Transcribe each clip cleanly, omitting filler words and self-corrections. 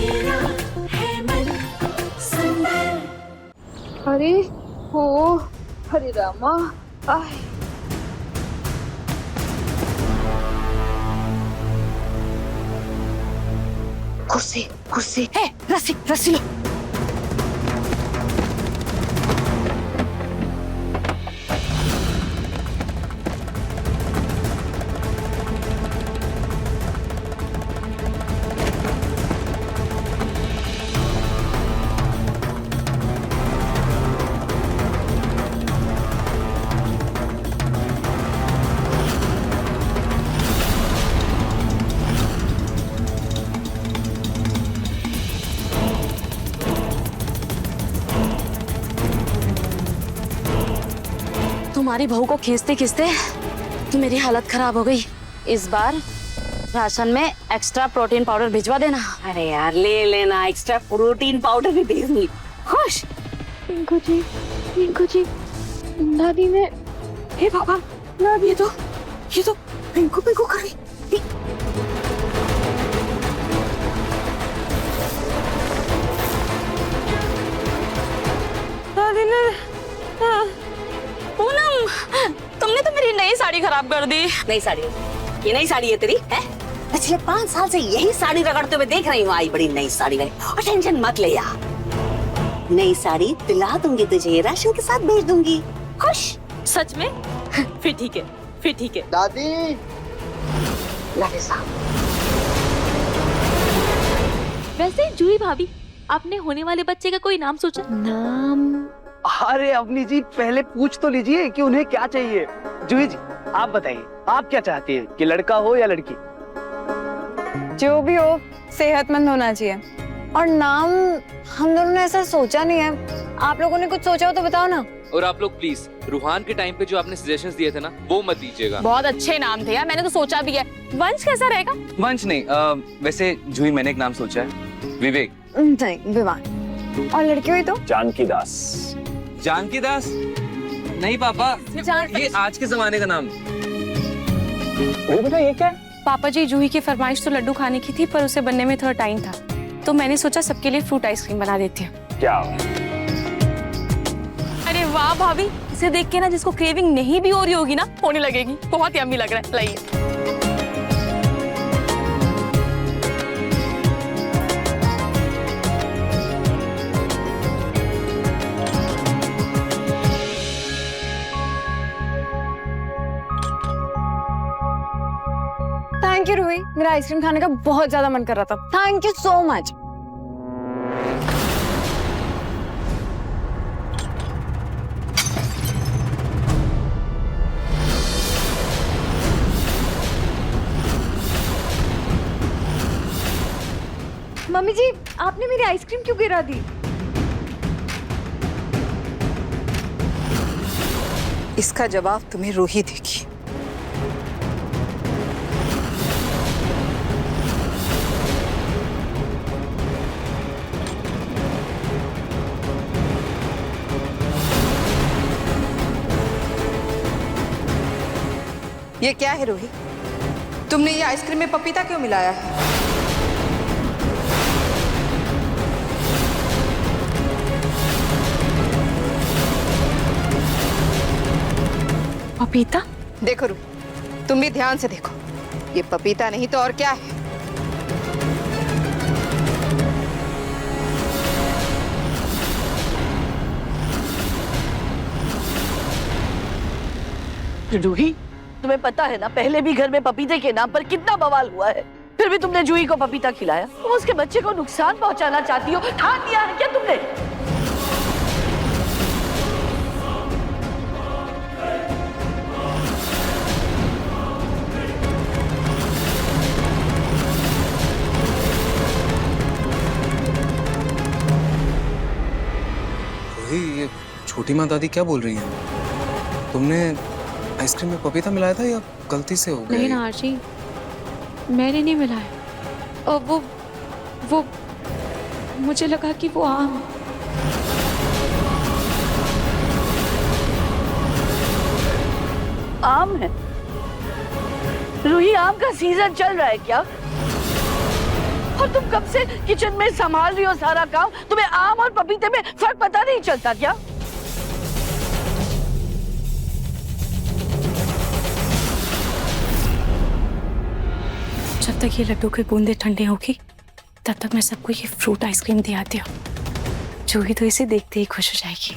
मेरा है मन सुंदर। अरे हो, हरे रामा। आह, कुर्सी कुर्सी है, रस्सी रस्सी लो। तुम्हारी बहू को खींचते खींचते तो मेरी हालत खराब हो गई। इस बार राशन में एक्स्ट्रा प्रोटीन पाउडर भिजवा देना। अरे यार ले लेना, एक्स्ट्रा प्रोटीन पाउडर भी भेजनी। खुश पिंकू जी, दादी ने, हे बाबा, दादी ये तो पिंकू कर रही। दादी ने, पूनम, तुमने तो मेरी नई साड़ी खराब कर दी। नई साड़ी? ये नई साड़ी है तेरी? है? पिछले 5 साल से यही साड़ी रगड़ते हुए देख रही हूँ। आई बड़ी नई साड़ी है और टेंशन मत ले यार, नई साड़ी दिला दूंगी तुझे, राशन के साथ भेज दूंगी। खुश? सच में? फिर ठीक है। दादी, वैसे जूही भाभी, आपने होने वाले बच्चे का कोई नाम सोचा? नाम? अरे अवनी जी पहले पूछ तो लीजिए कि उन्हें क्या चाहिए। जूही जी आप बताइए, आप क्या चाहती हैं, कि लड़का हो या लड़की? जो भी हो, सेहतमंद होना चाहिए। और नाम हम दोनों ने ऐसा सोचा नहीं है, आप लोगों ने कुछ सोचा हो तो बताओ ना। और आप लोग प्लीज रूहान के टाइम पे जो आपने सजेशंस दिए थे ना, वो मत दीजिएगा। बहुत अच्छे नाम थे यार, मैंने तो सोचा भी है। वंश कैसा रहेगा? वंश नहीं, वैसे जूही मैंने एक नाम सोचा है, विवेक। नहीं, विवान। और लड़की हुई तो जानकी दास। जानकी दास? नहीं पापा, ये आज के जमाने का नाम। बेटा ये क्या है? पापा जी, जूही की फरमाइश तो लड्डू खाने की थी, पर उसे बनने में थोड़ा टाइम था, तो मैंने सोचा सबके लिए फ्रूट आइसक्रीम बना देती हूँ। क्या? अरे वाह भाभी, इसे देख के ना जिसको क्रेविंग नहीं भी हो रही होगी ना, होने लगेगी। बहुत यम्मी लग रहा है, लाइए। थैंक यू रूही, मेरा आइसक्रीम खाने का बहुत ज्यादा मन कर रहा था। Thank you so much. Mummy ji, आपने मेरी आइसक्रीम क्यों गिरा दी? इसका जवाब तुम्हें रूही देगी। ये क्या है रूही? तुमने ये आइसक्रीम में पपीता क्यों मिलाया है? पपीता? देखो रूही, तुम भी ध्यान से देखो, ये पपीता नहीं तो और क्या है? जूही, तुम्हें पता है ना, पहले भी घर में पपीते के नाम पर कितना बवाल हुआ है, फिर भी तुमने जूही को पपीता खिलाया। तुम उसके बच्चे को नुकसान पहुंचाना चाहती हो, ठान लिया है क्या तुमने? ये छोटी माँ दादी क्या बोल रही है? तुमने आइसक्रीम में पपीता मिलाया था या गलती से हो गया? नहीं ना आरजी, मैंने नहीं मिलाया। और वो मुझे लगा कि वो आम। आम है? रूही, आम का सीजन चल रहा है क्या? और तुम कब से किचन में संभाल रही हो सारा काम? तुम्हें आम और पपीते में फर्क पता नहीं चलता क्या? जब तक ये लड्डू की बूंदे ठंडी होगी तब तक मैं सबको ये फ्रूट आइसक्रीम दे आती हूँ। जूही तो इसे देखते ही खुश हो जाएगी।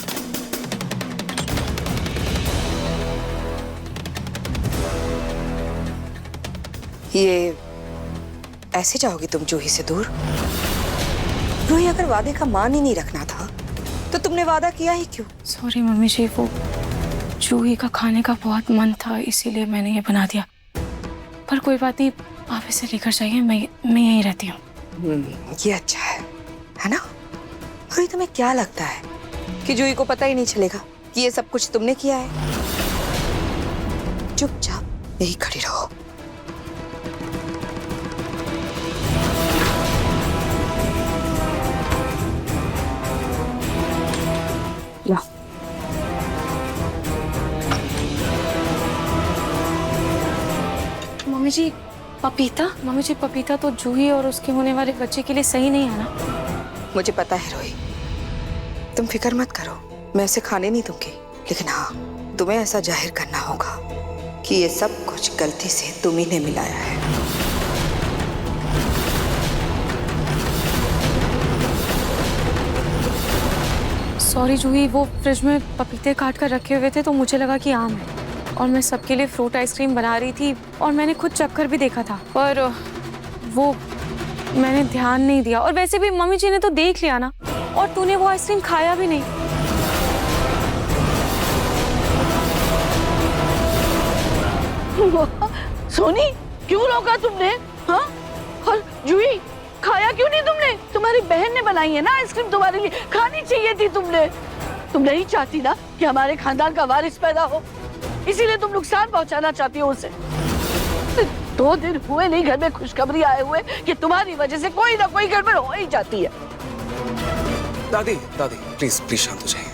ये ऐसे जाओगी तुम जूही से दूर? रूही, अगर वादे का मान ही नहीं रखना था तो तुमने वादा किया ही क्यों? सॉरी मम्मी जी, वो जूही का खाने का बहुत मन था इसीलिए मैंने ये बना दिया। पर कोई बात नहीं, आप इसे लेकर जाइए, मैं यहीं रहती हूँ। ये अच्छा है ना? और तुम्हें क्या लगता है कि जूही को पता ही नहीं चलेगा कि ये सब कुछ तुमने किया है? चुपचाप यही खड़ी रहो। मम्मी जी पपीता तो जूही और उसके होने वाले बच्चे के लिए सही नहीं है ना? मुझे पता है रोही, तुम फिक्र मत करो, मैं इसे खाने नहीं दूंगी। लेकिन हाँ, तुम्हें ऐसा जाहिर करना होगा कि ये सब कुछ गलती से तुम ही ने मिलाया है। सॉरी जूही, वो फ्रिज में पपीते काट कर रखे हुए थे तो मुझे लगा कि आम है और मैं सबके लिए फ्रूट आइसक्रीम बना रही थी और मैंने खुद चखकर भी देखा था, पर वो मैंने ध्यान नहीं दिया। और वैसे भी मम्मी जी ने तो देख लिया ना, और तूने वो आइसक्रीम खाया भी नहीं। सोनी, क्यों रोका तुमने? हाँ? और जूही, खाया क्यों नहीं तुमने? तुम्हारी बहन ने बनाई है ना आइसक्रीम, तुम्हारे लिए खानी चाहिए थी तुमने। तुम नहीं चाहती ना कि हमारे खानदान का वारिस पैदा हो, इसीलिए तुम नुकसान पहुंचाना चाहती हो उसे। 2 दिन हुए नहीं घर में खुशखबरी आए हुए कि तुम्हारी वजह से कोई ना कोई गड़बड़ हो ही जाती है। दादी प्लीज शांत हो जाइए।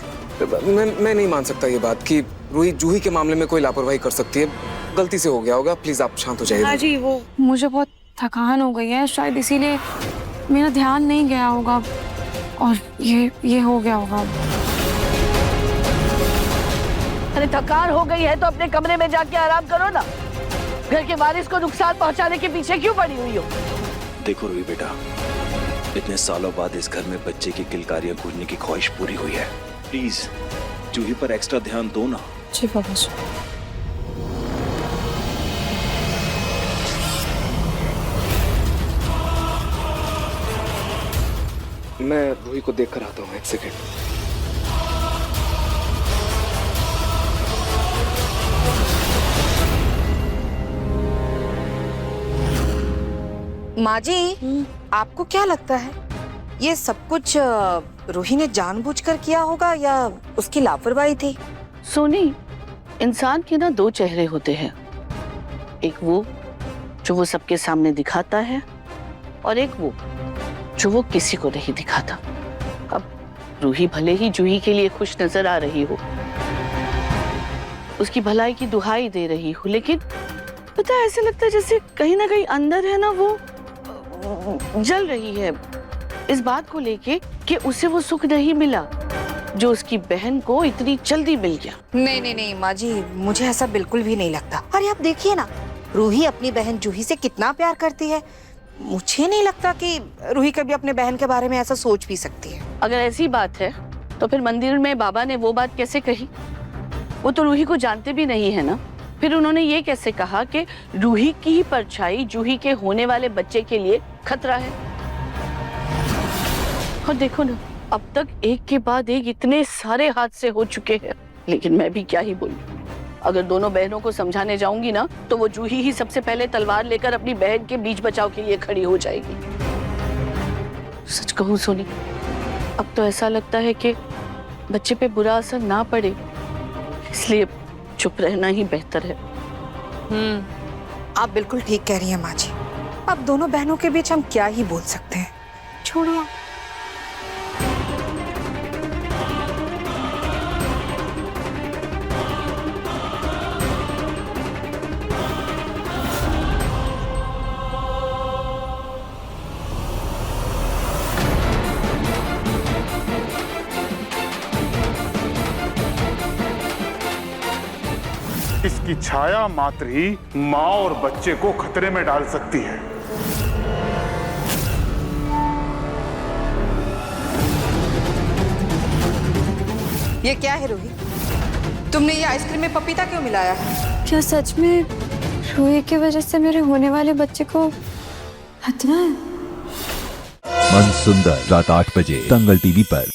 मैं नहीं मान सकता ये बात कि रूही जूही के मामले में कोई लापरवाही कर सकती है। गलती से हो गया होगा, प्लीज आप शांत हो जाइए। हाँ जी, वो मुझे बहुत थकान हो गई है, शायद इसीलिए मेरा ध्यान नहीं गया होगा और ये हो गया होगा। अरे थकान हो गई है तो अपने कमरे में जाके आराम करो ना। घर के वारिस को नुकसान पहुंचाने के पीछे क्यों पड़ी हुई हो? देखो रूही बेटा, इतने सालों बाद इस घर में बच्चे की किलकारियां गूंजने की ख्वाहिश पूरी हुई है। प्लीज जूही पर एक्स्ट्रा ध्यान दो ना। जी बाबा जी। मैं रूही को देख कर आता हूँ, 1 सेकेंड। माँ जी, आपको क्या लगता है ये सब कुछ रूही ने जानबूझकर किया होगा या उसकी लापरवाही थी? सोनी, इंसान के ना 2 चेहरे होते हैं, एक वो जो वो सबके सामने दिखाता है और एक वो जो वो किसी को नहीं दिखाता। अब रूही भले ही जूही के लिए खुश नजर आ रही हो, उसकी भलाई की दुहाई दे रही हो, लेकिन पता है ऐसे लगता है जैसे कहीं ना कहीं अंदर है ना वो जल रही है इस बात को लेके कि उसे वो सुख नहीं मिला जो उसकी बहन को इतनी जल्दी मिल गया। नहीं माँ जी, मुझे ऐसा बिल्कुल भी नहीं लगता। अरे आप देखिए ना, रूही अपनी बहन जूही से कितना प्यार करती है। मुझे नहीं लगता कि रूही कभी अपने बहन के बारे में ऐसा सोच भी सकती है। अगर ऐसी बात है तो फिर मंदिर में बाबा ने वो बात कैसे कही? वो तो रूही को जानते भी नहीं है ना। फिर उन्होंने ये कैसे कहा कि रूही की ही परछाई जूही के होने वाले बच्चे के लिए खतरा है? और देखो ना, अब तक एक के बाद एक इतने सारे हादसे हो चुके हैं, लेकिन मैं भी क्या ही बोलूं। अगर दोनों बहनों को समझाने जाऊंगी ना तो वो जूही ही सबसे पहले तलवार लेकर अपनी बहन के बीच बचाव के लिए खड़ी हो जाएगी। सच कहूं सोनी, अब तो ऐसा लगता है कि बच्चे पे बुरा असर ना पड़े, इसलिए चुप रहना ही बेहतर है। आप बिल्कुल ठीक कह रही हैं माँ जी। अब दोनों बहनों के बीच हम क्या ही बोल सकते हैं, छोड़ो। इसकी छाया मात्र ही माँ और बच्चे को खतरे में डाल सकती है। ये क्या है रूही? तुमने ये आइसक्रीम में पपीता क्यों मिलाया है? क्या सच में रूही की वजह से मेरे होने वाले बच्चे को खतरा है? मन सुंदर रात 8 बजे दंगल टीवी पर।